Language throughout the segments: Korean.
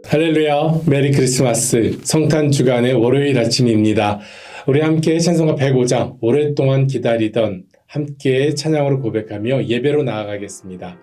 할렐루야, 메리 크리스마스 성탄 주간의 월요일 아침입니다. 우리 함께 찬송가 105장 오랫동안 기다리던 함께 찬양으로 고백하며 예배로 나아가겠습니다.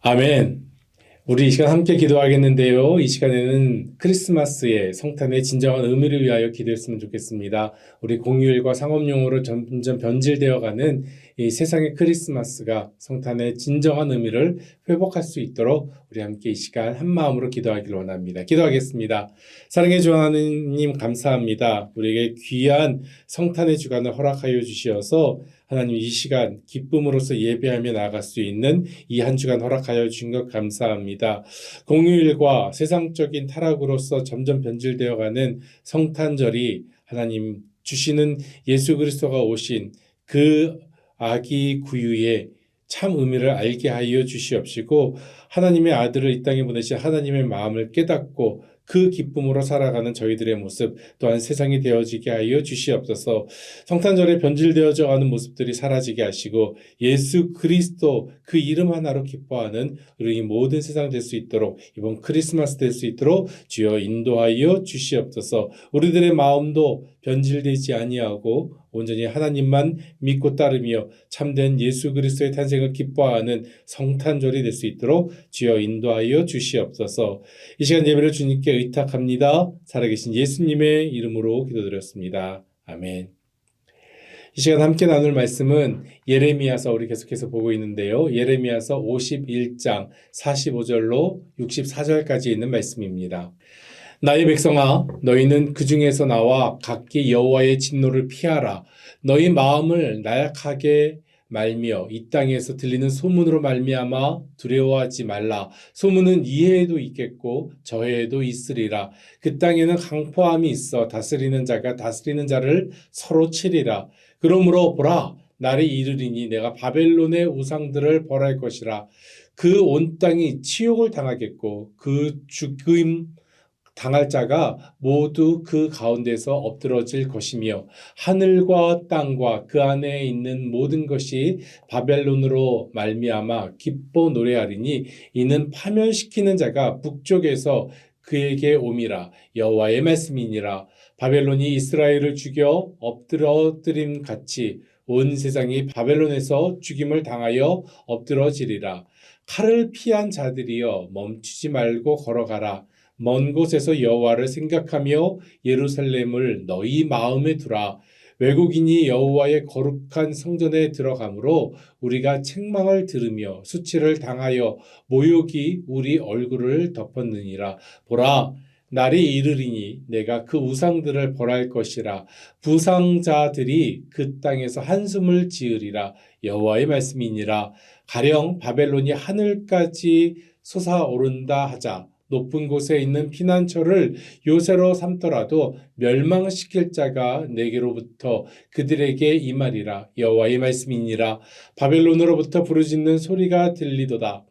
아멘. 우리 이 시간 함께 기도하겠는데요. 이 시간에는 크리스마스의 성탄의 진정한 의미를 위하여 기도했으면 좋겠습니다. 우리 공휴일과 상업용으로 점점 변질되어가는 이 세상의 크리스마스가 성탄의 진정한 의미를 회복할 수 있도록 우리 함께 이 시간 한 마음으로 기도하기를 원합니다. 기도하겠습니다. 사랑해 주 하나님 감사합니다. 우리에게 귀한 성탄의 주간을 허락하여 주시어서 하나님 이 시간 기쁨으로써 예배하며 나아갈 수 있는 이 한 주간 허락하여 주신 것 감사합니다. 공휴일과 세상적인 타락으로서 점점 변질되어가는 성탄절이 하나님 주시는 예수 그리스도가 오신 그 아기 구유의 참 의미를 알게 하여 주시옵시고 하나님의 아들을 이 땅에 보내신 하나님의 마음을 깨닫고 그 기쁨으로 살아가는 저희들의 모습 또한 세상이 되어지게 하여 주시옵소서. 성탄절에 변질되어져 가는 모습들이 사라지게 하시고 예수 그리스도 그 이름 하나로 기뻐하는 우리 모든 세상 될 수 있도록 이번 크리스마스 될 수 있도록 주여 인도하여 주시옵소서. 우리들의 마음도 변질되지 아니하고 온전히 하나님만 믿고 따르며 참된 예수 그리스도의 탄생을 기뻐하는 성탄절이 될 수 있도록 주여 인도하여 주시옵소서. 이 시간 예배를 주님께 의탁합니다. 살아계신 예수님의 이름으로 기도드렸습니다. 아멘. 이 시간 함께 나눌 말씀은 예레미야서 우리 계속해서 보고 있는데요. 예레미야서 51장 45절로 64절까지 있는 말씀입니다. 나의 백성아, 너희는 그 중에서 나와 각기 여호와의 진노를 피하라. 너희 마음을 나약하게 말며 이 땅에서 들리는 소문으로 말미암아 두려워하지 말라. 소문은 이 해에도 있겠고 저 해에도 있으리라. 그 땅에는 강포함이 있어 다스리는 자가 다스리는 자를 서로 치리라. 그러므로 보라, 날이 이르리니 내가 바벨론의 우상들을 벌할 것이라. 그 온 땅이 치욕을 당하겠고 그 죽임 당할 자가 모두 그 가운데서 엎드러질 것이며 하늘과 땅과 그 안에 있는 모든 것이 바벨론으로 말미암아 기뻐 노래하리니 이는 파멸시키는 자가 북쪽에서 그에게 옴이라. 여호와의 말씀이니라. 바벨론이 이스라엘을 죽여 엎드러뜨림 같이 온 세상이 바벨론에서 죽임을 당하여 엎드러지리라. 칼을 피한 자들이여 멈추지 말고 걸어가라. 먼 곳에서 여호와를 생각하며 예루살렘을 너희 마음에 두라. 외국인이 여호와의 거룩한 성전에 들어가므로 우리가 책망을 들으며 수치를 당하여 모욕이 우리 얼굴을 덮었느니라. 보라, 날이 이르리니 내가 그 우상들을 벌할 것이라. 부상자들이 그 땅에서 한숨을 지으리라. 여호와의 말씀이니라. 가령 바벨론이 하늘까지 솟아오른다 하자. 높은 곳에 있는 피난처를 요새로 삼더라도 멸망시킬 자가 내게로부터 그들에게 임하리라. 여호와의 말씀이니라. 바벨론으로부터 부르짖는 소리가 들리도다.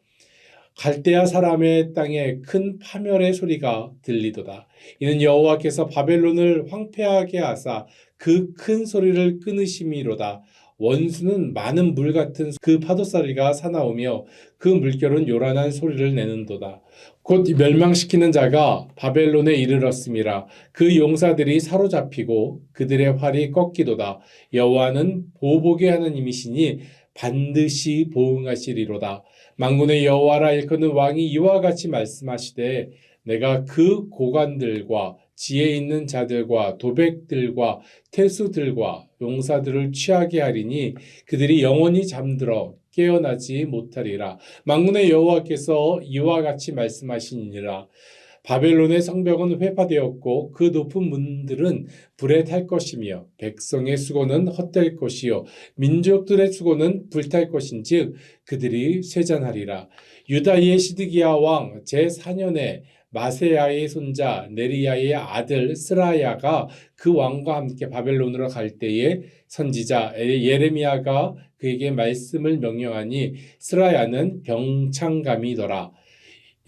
갈대아 사람의 땅에 큰 파멸의 소리가 들리도다. 이는 여호와께서 바벨론을 황폐하게 하사 그 큰 소리를 끊으심이로다. 원수는 많은 물 같은 그 파도소리가 사나우며 그 물결은 요란한 소리를 내는도다. 곧 멸망시키는 자가 바벨론에 이르렀음이라. 그 용사들이 사로잡히고 그들의 활이 꺾이도다. 여호와는 보복의 하나님이시니 반드시 보응하시리로다. 만군의 여호와라 일컫는 왕이 이와 같이 말씀하시되 내가 그 고관들과 지혜 있는 자들과 도백들과 태수들과 용사들을 취하게 하리니 그들이 영원히 잠들어 깨어나지 못하리라. 만군의 여호와께서 이와 같이 말씀하시니라. 바벨론의 성벽은 회파되었고 그 높은 문들은 불에 탈 것이며 백성의 수고는 헛될 것이요 민족들의 수고는 불탈 것인즉 그들이 쇠잔하리라. 유다의 시드기야 왕 제4년에 마세야의 손자 네리야의 아들 스라야가 그 왕과 함께 바벨론으로 갈 때에 선지자 예레미야가 그에게 말씀을 명령하니 스라야는 병창감이더라.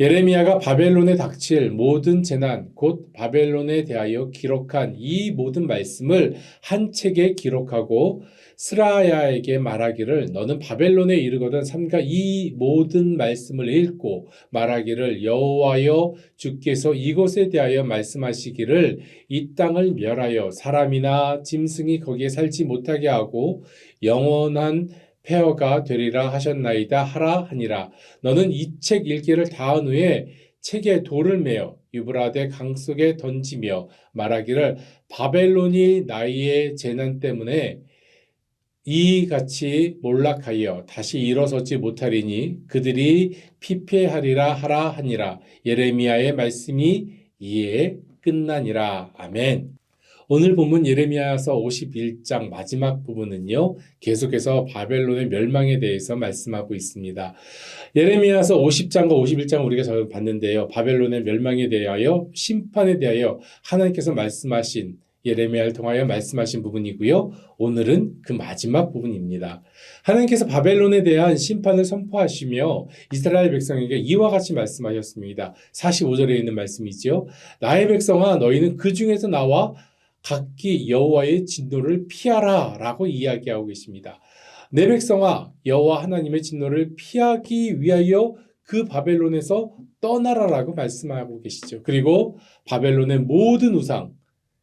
예레미야가 바벨론에 닥칠 모든 재난 곧 바벨론에 대하여 기록한 이 모든 말씀을 한 책에 기록하고 스라야에게 말하기를 너는 바벨론에 이르거든 삼가 이 모든 말씀을 읽고 말하기를 여호와여 주께서 이곳에 대하여 말씀하시기를 이 땅을 멸하여 사람이나 짐승이 거기에 살지 못하게 하고 영원한 폐허가 되리라 하셨나이다 하라 하니라. 너는 이 책 읽기를 다한 후에 책에 돌을 메어 유브라데 강 속에 던지며 말하기를 바벨론이 나의 재난 때문에 이같이 몰락하여 다시 일어서지 못하리니 그들이 피폐하리라 하라 하니라. 예레미야의 말씀이 이에 끝나니라. 아멘. 오늘 본문 예레미야서 51장 마지막 부분은요, 계속해서 바벨론의 멸망에 대해서 말씀하고 있습니다. 예레미야서 50장과 51장 우리가 잘 봤는데요, 바벨론의 멸망에 대하여 심판에 대하여 하나님께서 말씀하신 예레미야를 통하여 말씀하신 부분이고요. 오늘은 그 마지막 부분입니다. 하나님께서 바벨론에 대한 심판을 선포하시며 이스라엘 백성에게 이와 같이 말씀하셨습니다. 45절에 있는 말씀이죠. 나의 백성아 너희는 그 중에서 나와 각기 여호와의 진노를 피하라 라고 이야기하고 계십니다. 내 백성아 여호와 하나님의 진노를 피하기 위하여 그 바벨론에서 떠나라라고 말씀하고 계시죠. 그리고 바벨론의 모든 우상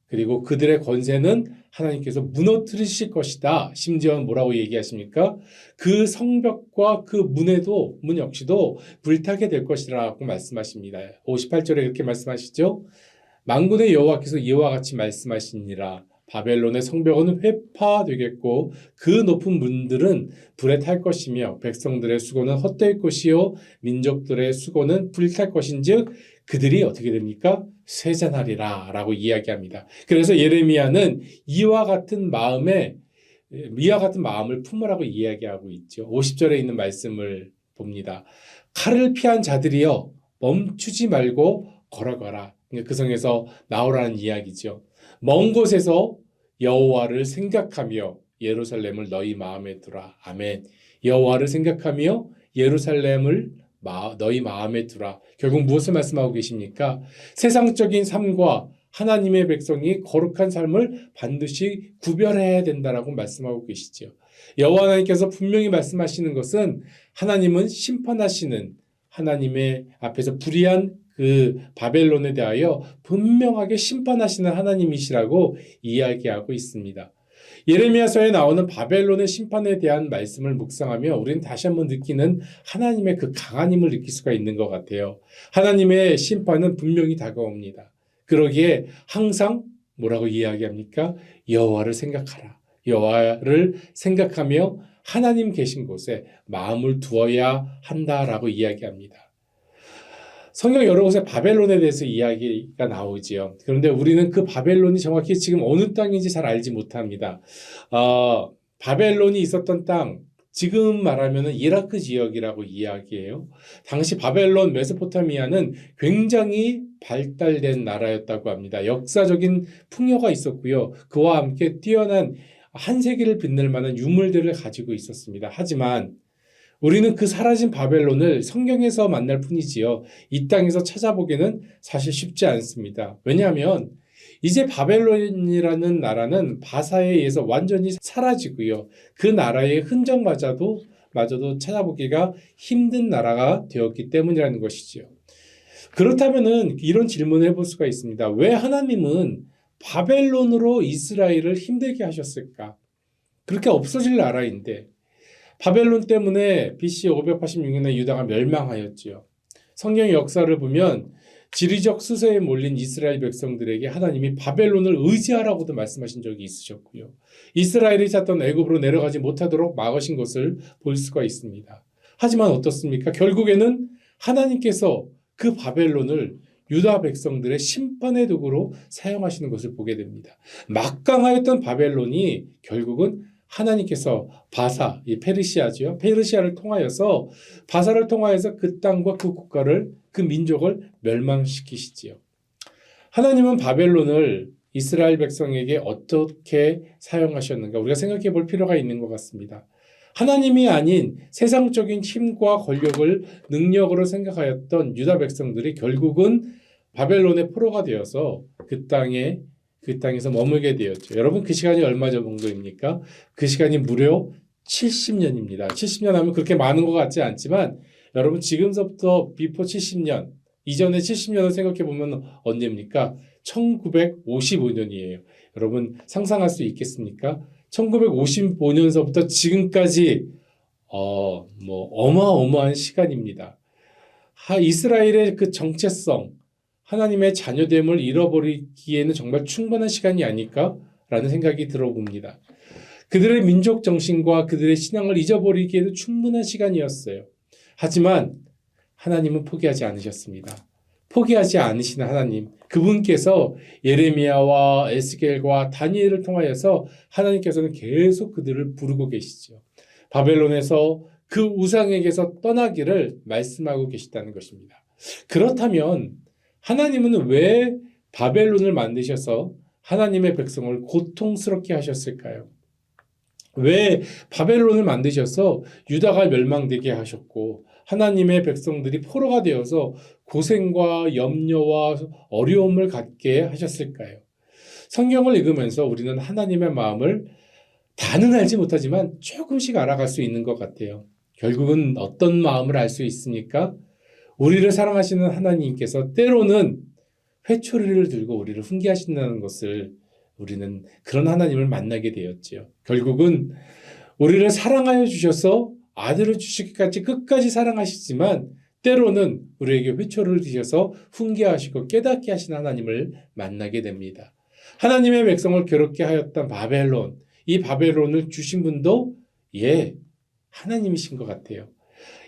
그리고 그들의 권세는 하나님께서 무너뜨리실 것이다. 심지어 뭐라고 얘기하십니까? 그 성벽과 그 문 역시도 불타게 될 것이라고 말씀하십니다. 58절에 그렇게 말씀하시죠. 만군의 여호와께서 이와 같이 말씀하시니라. 바벨론의 성벽은 회파되겠고 그 높은 문들은 불에 탈 것이며 백성들의 수고는 헛될 것이요 민족들의 수고는 불탈 것인즉 그들이 어떻게 됩니까? 쇠잔하리라 라고 이야기합니다. 그래서 예레미야는 이와 같은 마음을 품으라고 이야기하고 있죠. 50절에 있는 말씀을 봅니다. 칼을 피한 자들이여 멈추지 말고 걸어가라. 그 성에서 나오라는 이야기죠. 먼 곳에서 여호와를 생각하며 예루살렘을 너희 마음에 두라. 아멘. 여호와를 생각하며 예루살렘을 너희 마음에 두라. 결국 무엇을 말씀하고 계십니까? 세상적인 삶과 하나님의 백성이 거룩한 삶을 반드시 구별해야 된다라고 말씀하고 계시죠. 여호와 하나님께서 분명히 말씀하시는 것은 하나님은 심판하시는 하나님의 앞에서 불의한 그 바벨론에 대하여 분명하게 심판하시는 하나님이시라고 이야기하고 있습니다. 예레미야서에 나오는 바벨론의 심판에 대한 말씀을 묵상하며 우리는 다시 한번 느끼는 하나님의 그 강한 힘을 느낄 수가 있는 것 같아요. 하나님의 심판은 분명히 다가옵니다. 그러기에 항상 뭐라고 이야기합니까? 여호와를 생각하라. 여호와를 생각하며 하나님 계신 곳에 마음을 두어야 한다라고 이야기합니다. 성경 여러 곳에 바벨론에 대해서 이야기가 나오지요. 그런데 우리는 그 바벨론이 정확히 지금 어느 땅인지 잘 알지 못합니다. 바벨론이 있었던 땅, 지금 말하면 이라크 지역이라고 이야기해요. 당시 바벨론 메소포타미아는 굉장히 발달된 나라였다고 합니다. 역사적인 풍요가 있었고요. 그와 함께 뛰어난 한 세기를 빛낼 만한 유물들을 가지고 있었습니다. 하지만 우리는 그 사라진 바벨론을 성경에서 만날 뿐이지요. 이 땅에서 찾아보기는 사실 쉽지 않습니다. 왜냐하면 이제 바벨론이라는 나라는 바사에 의해서 완전히 사라지고요. 그 나라의 흔적마저도 찾아보기가 힘든 나라가 되었기 때문이라는 것이지요. 그렇다면은 이런 질문을 해볼 수가 있습니다. 왜 하나님은 바벨론으로 이스라엘을 힘들게 하셨을까? 그렇게 없어질 나라인데 바벨론 때문에 BC 586년에 유다가 멸망하였지요. 성경의 역사를 보면 지리적 수세에 몰린 이스라엘 백성들에게 하나님이 바벨론을 의지하라고도 말씀하신 적이 있으셨고요. 이스라엘이 찾던 애굽으로 내려가지 못하도록 막으신 것을 볼 수가 있습니다. 하지만 어떻습니까? 결국에는 하나님께서 그 바벨론을 유다 백성들의 심판의 도구로 사용하시는 것을 보게 됩니다. 막강하였던 바벨론이 결국은 하나님께서 바사, 이 페르시아죠. 페르시아를 통하여서 바사를 통하여서 그 땅과 그 국가를 그 민족을 멸망시키시지요. 하나님은 바벨론을 이스라엘 백성에게 어떻게 사용하셨는가 우리가 생각해 볼 필요가 있는 것 같습니다. 하나님이 아닌 세상적인 힘과 권력을 능력으로 생각하였던 유다 백성들이 결국은 바벨론의 포로가 되어서 그 땅에서 머물게 되었죠. 여러분 그 시간이 얼마 정도입니까? 그 시간이 무려 70년입니다. 70년 하면 그렇게 많은 것 같지 않지만 여러분 지금서부터 비포 70년, 이전의 70년을 생각해 보면 언제입니까? 1955년이에요. 여러분 상상할 수 있겠습니까? 1955년서부터 지금까지 어마어마한 시간입니다. 이스라엘의 그 정체성, 하나님의 자녀됨을 잃어버리기에는 정말 충분한 시간이 아닐까라는 생각이 들어봅니다. 그들의 민족 정신과 그들의 신앙을 잊어버리기에도 충분한 시간이었어요. 하지만 하나님은 포기하지 않으셨습니다. 포기하지 않으시는 하나님, 그분께서 예레미야와 에스겔과 다니엘을 통하여서 하나님께서는 계속 그들을 부르고 계시죠. 바벨론에서 그 우상에게서 떠나기를 말씀하고 계시다는 것입니다. 그렇다면 하나님은 왜 바벨론을 만드셔서 하나님의 백성을 고통스럽게 하셨을까요? 왜 바벨론을 만드셔서 유다가 멸망되게 하셨고 하나님의 백성들이 포로가 되어서 고생과 염려와 어려움을 갖게 하셨을까요? 성경을 읽으면서 우리는 하나님의 마음을 다는 알지 못하지만 조금씩 알아갈 수 있는 것 같아요. 결국은 어떤 마음을 알 수 있습니까? 우리를 사랑하시는 하나님께서 때로는 회초리를 들고 우리를 훈계하신다는 것을 우리는 그런 하나님을 만나게 되었지요. 결국은 우리를 사랑하여 주셔서 아들을 주시기까지 끝까지 사랑하시지만 때로는 우리에게 회초리를 드셔서 훈계하시고 깨닫게 하신 하나님을 만나게 됩니다. 하나님의 백성을 괴롭게 하였던 바벨론, 이 바벨론을 주신 분도 하나님이신 것 같아요.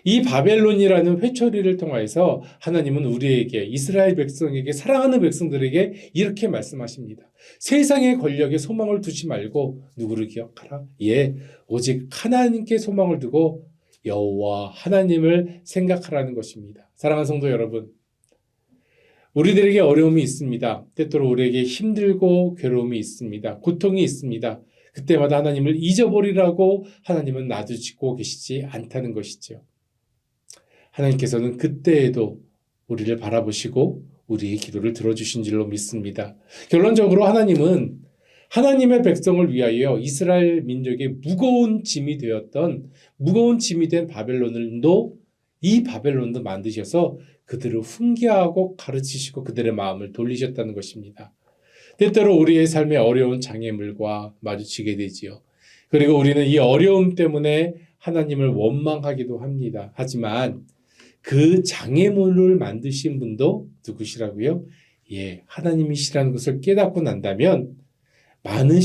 이 바벨론이라는 회초리를 통해서 하나님은 우리에게 이스라엘 백성에게 사랑하는 백성들에게 이렇게 말씀하십니다. 세상의 권력에 소망을 두지 말고 누구를 기억하라? 오직 하나님께 소망을 두고 여호와 하나님을 생각하라는 것입니다. 사랑하는 성도 여러분, 우리들에게 어려움이 있습니다. 때때로 우리에게 힘들고 괴로움이 있습니다. 고통이 있습니다. 그때마다 하나님을 잊어버리라고 하나님은 놔두시고 계시지 않다는 것이죠. 하나님께서는 그때에도 우리를 바라보시고 우리의 기도를 들어주신 줄로 믿습니다. 결론적으로 하나님은 하나님의 백성을 위하여 이스라엘 민족의 무거운 짐이 된 이 바벨론도 만드셔서 그들을 훈계하고 가르치시고 그들의 마음을 돌리셨다는 것입니다. 때때로 우리의 삶의 어려운 장애물과 마주치게 되지요. 그리고 우리는 이 어려움 때문에 하나님을 원망하기도 합니다. 하지만 그 장애물을 만드신 분도 누구시라고요? 하나님이시라는 것을 깨닫고 난다면 많은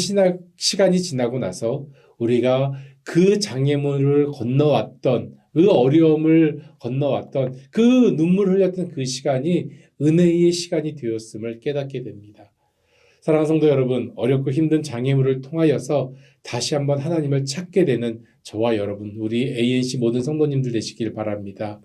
시간이 지나고 나서 우리가 그 장애물을 건너왔던 그 어려움을 건너왔던 그 눈물 흘렸던 그 시간이 은혜의 시간이 되었음을 깨닫게 됩니다. 사랑하는 성도 여러분, 어렵고 힘든 장애물을 통하여서 다시 한번 하나님을 찾게 되는 저와 여러분, 우리 ANC 모든 성도님들 되시길 바랍니다.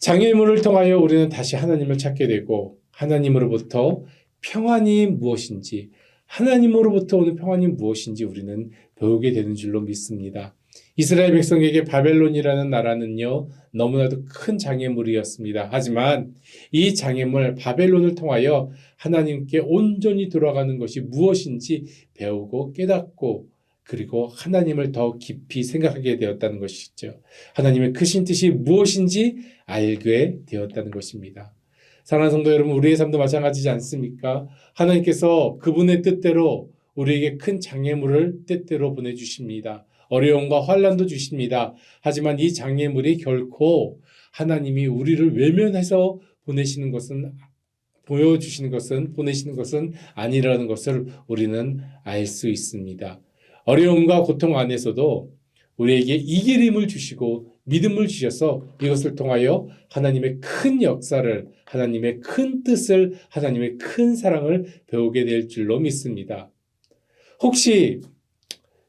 장애물을 통하여 우리는 다시 하나님을 찾게 되고 하나님으로부터 평안이 무엇인지, 하나님으로부터 오는 평안이 무엇인지 우리는 배우게 되는 줄로 믿습니다. 이스라엘 백성에게 바벨론이라는 나라는요, 너무나도 큰 장애물이었습니다. 하지만 이 장애물 바벨론을 통하여 하나님께 온전히 돌아가는 것이 무엇인지 배우고 깨닫고 그리고 하나님을 더 깊이 생각하게 되었다는 것이죠. 하나님의 크신 뜻이 무엇인지 알게 되었다는 것입니다. 사랑하는 성도 여러분, 우리의 삶도 마찬가지지 않습니까? 하나님께서 그분의 뜻대로 우리에게 큰 장애물을 때때로 보내주십니다. 어려움과 환난도 주십니다. 하지만 이 장애물이 결코 하나님이 우리를 외면해서 보내시는 것은 보내시는 것은 아니라는 것을 우리는 알 수 있습니다. 어려움과 고통 안에서도 우리에게 이길 힘을 주시고 믿음을 주셔서 이것을 통하여 하나님의 큰 역사를, 하나님의 큰 뜻을, 하나님의 큰 사랑을 배우게 될 줄로 믿습니다. 혹시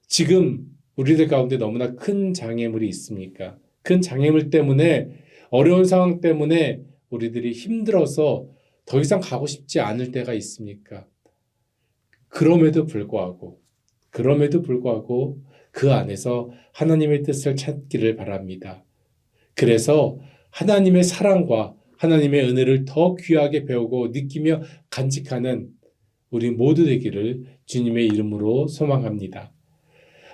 지금 우리들 가운데 너무나 큰 장애물이 있습니까? 큰 장애물 때문에, 어려운 상황 때문에 우리들이 힘들어서 더 이상 가고 싶지 않을 때가 있습니까? 그럼에도 불구하고 그 안에서 하나님의 뜻을 찾기를 바랍니다. 그래서 하나님의 사랑과 하나님의 은혜를 더 귀하게 배우고 느끼며 간직하는 우리 모두 되기를 주님의 이름으로 소망합니다.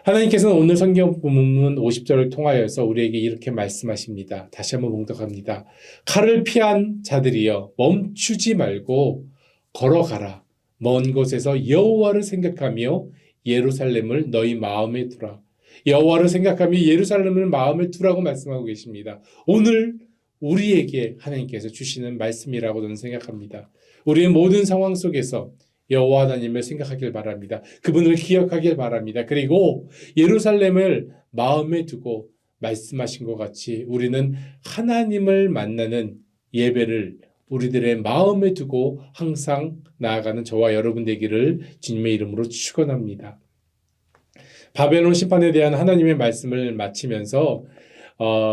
하나님께서는 오늘 성경 본문 50절을 통하여서 우리에게 이렇게 말씀하십니다. 다시 한번 봉독합니다. 칼을 피한 자들이여 멈추지 말고 걸어가라. 먼 곳에서 여호와를 생각하며 예루살렘을 너희 마음에 두라. 여호와를 생각하며 예루살렘을 마음에 두라고 말씀하고 계십니다. 오늘 우리에게 하나님께서 주시는 말씀이라고 저는 생각합니다. 우리의 모든 상황 속에서 여호와 하나님을 생각하길 바랍니다. 그분을 기억하길 바랍니다. 그리고 예루살렘을 마음에 두고 말씀하신 것 같이 우리는 하나님을 만나는 예배를 우리들의 마음에 두고 항상 나아가는 저와 여러분 되기를 주님의 이름으로 축원합니다. 바벨론 심판에 대한 하나님의 말씀을 마치면서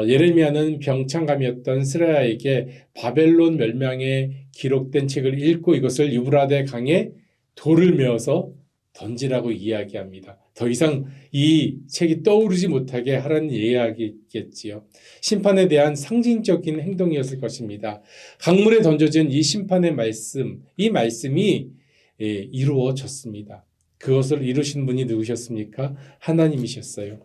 예레미야는 병창감이었던 스라야에게 바벨론 멸망에 기록된 책을 읽고 이것을 유브라데 강에 돌을 메어서 던지라고 이야기합니다. 더 이상 이 책이 떠오르지 못하게 하라는 이야기겠지요. 심판에 대한 상징적인 행동이었을 것입니다. 강물에 던져진 이 심판의 말씀, 이 말씀이 이루어졌습니다. 그것을 이루신 분이 누구셨습니까? 하나님이셨어요.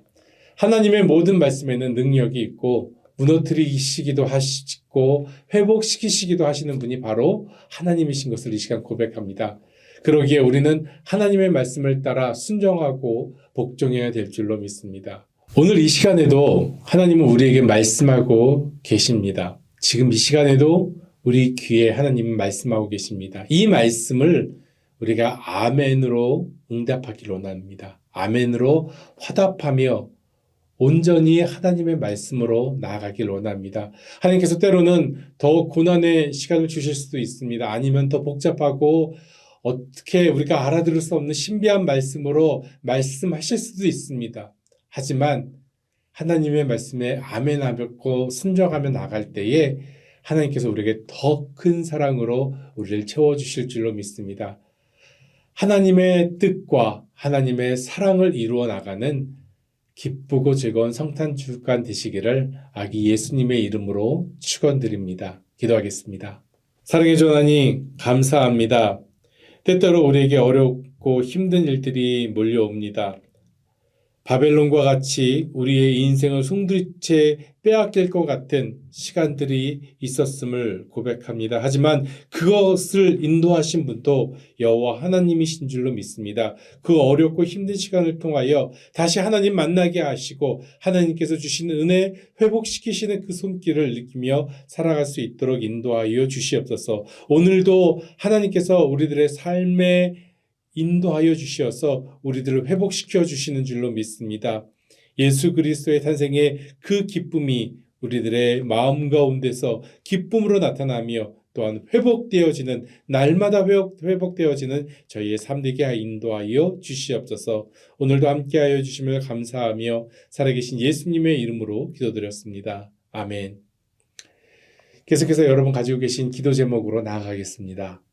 하나님의 모든 말씀에는 능력이 있고 무너뜨리시기도 하시고 회복시키시기도 하시는 분이 바로 하나님이신 것을 이 시간 고백합니다. 그러기에 우리는 하나님의 말씀을 따라 순종하고 복종해야 될 줄로 믿습니다. 오늘 이 시간에도 하나님은 우리에게 말씀하고 계십니다. 지금 이 시간에도 우리 귀에 하나님은 말씀하고 계십니다. 이 말씀을 우리가 아멘으로 응답하기를 원합니다. 아멘으로 화답하며 온전히 하나님의 말씀으로 나아가길 원합니다. 하나님께서 때로는 더 고난의 시간을 주실 수도 있습니다. 아니면 더 복잡하고 어떻게 우리가 알아들을 수 없는 신비한 말씀으로 말씀하실 수도 있습니다. 하지만 하나님의 말씀에 아멘하고 순종하며 나갈 때에 하나님께서 우리에게 더 큰 사랑으로 우리를 채워주실 줄로 믿습니다. 하나님의 뜻과 하나님의 사랑을 이루어 나가는 기쁘고 즐거운 성탄 주간 되시기를 아기 예수님의 이름으로 축원드립니다. 기도하겠습니다. 사랑의 주 하나님 감사합니다. 때때로 우리에게 어렵고 힘든 일들이 몰려옵니다. 바벨론과 같이 우리의 인생을 송두리째 빼앗길 것 같은 시간들이 있었음을 고백합니다. 하지만 그것을 인도하신 분도 여호와 하나님이신 줄로 믿습니다. 그 어렵고 힘든 시간을 통하여 다시 하나님 만나게 하시고 하나님께서 주시는 은혜 회복시키시는 그 손길을 느끼며 살아갈 수 있도록 인도하여 주시옵소서. 오늘도 하나님께서 우리들의 삶에 인도하여 주시어서 우리들을 회복시켜 주시는 줄로 믿습니다. 예수 그리스도의 탄생의 그 기쁨이 우리들의 마음 가운데서 기쁨으로 나타나며 또한 회복되어지는 날마다 회복되어지는 저희의 삶 되게 인도하여 주시옵소서. 오늘도 함께하여 주심을 감사하며 살아계신 예수님의 이름으로 기도드렸습니다. 아멘. 계속해서 여러분 가지고 계신 기도 제목으로 나아가겠습니다.